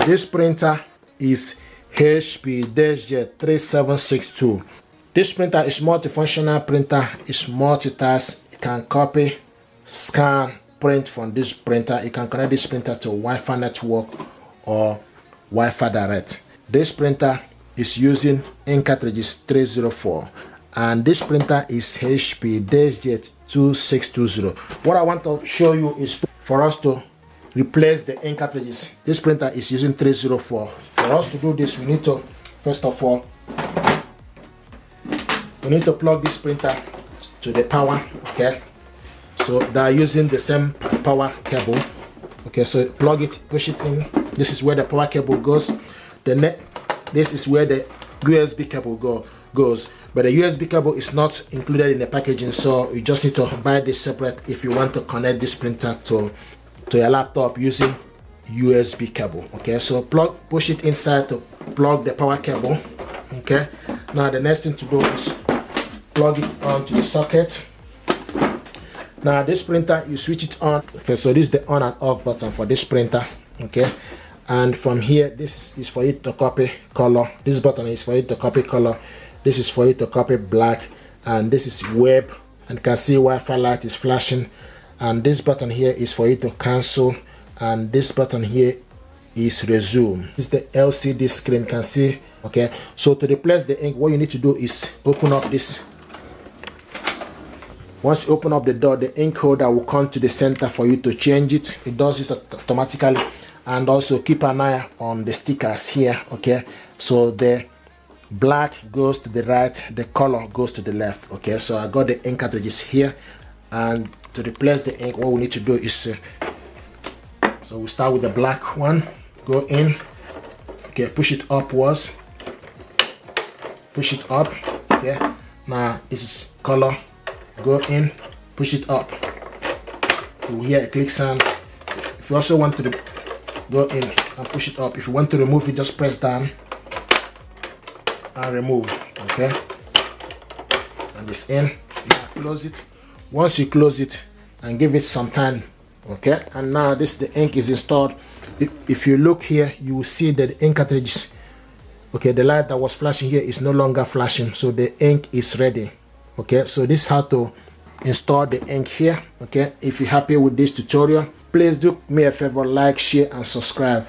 This printer is HP Deskjet 3762. This printer is multifunctional printer. It's multitask. It can copy, scan, print from this printer. You can connect this printer to Wi-Fi network or Wi-Fi direct. This printer is using ink cartridges 304, and this printer is HP Deskjet 2620. What I want to show you is for us to replace the ink cartridges. This printer is using 304. For us to do this, we need to, first of all, we need to plug this printer to the power. Okay, so they are using the same power cable. Okay, so plug it, push it in. This is where the power cable goes. This is where the USB cable goes. But the USB cable is not included in the packaging, so you just need to buy this separate if you want to connect this printer to your laptop using USB cable. Okay, so push it inside to plug the power cable. Okay, now the next thing to do is plug it onto the socket. Now this printer, you switch it on. Okay, so this is the on and off button for this printer. Okay, and from here, this is for you to copy color. This button is for you to copy color. This is for you to copy black, and this is web, and you can see Wi-Fi light is flashing. And this button here is for you to cancel, and this button here is resume. This is the LCD screen, you can see. Okay, so to replace the ink, what you need to do is open up this. Once you open up the door, the ink holder will come to the center for you to change it. It does it automatically. And also keep an eye on the stickers here. Okay, so the black goes to the right, the color goes to the left. Okay, so I got the ink cartridges here, and to replace the ink, what we need to do is so we start with the black one. Go in. Okay, push it upwards, push it up. Okay, now this is color. Go in, push it up. You hear a click sound. If you also want to go in and push it up, if you want to remove it, just press down and remove. Okay, and it's in. Now close it. Once you close it and give it some time, okay, and now the ink is installed. If you look here, you will see that the ink cartridge, okay, the light that was flashing here is no longer flashing, so the ink is ready. Okay, so this is how to install the ink here. Okay, if you're happy with this tutorial, please do me a favor, like, share and subscribe.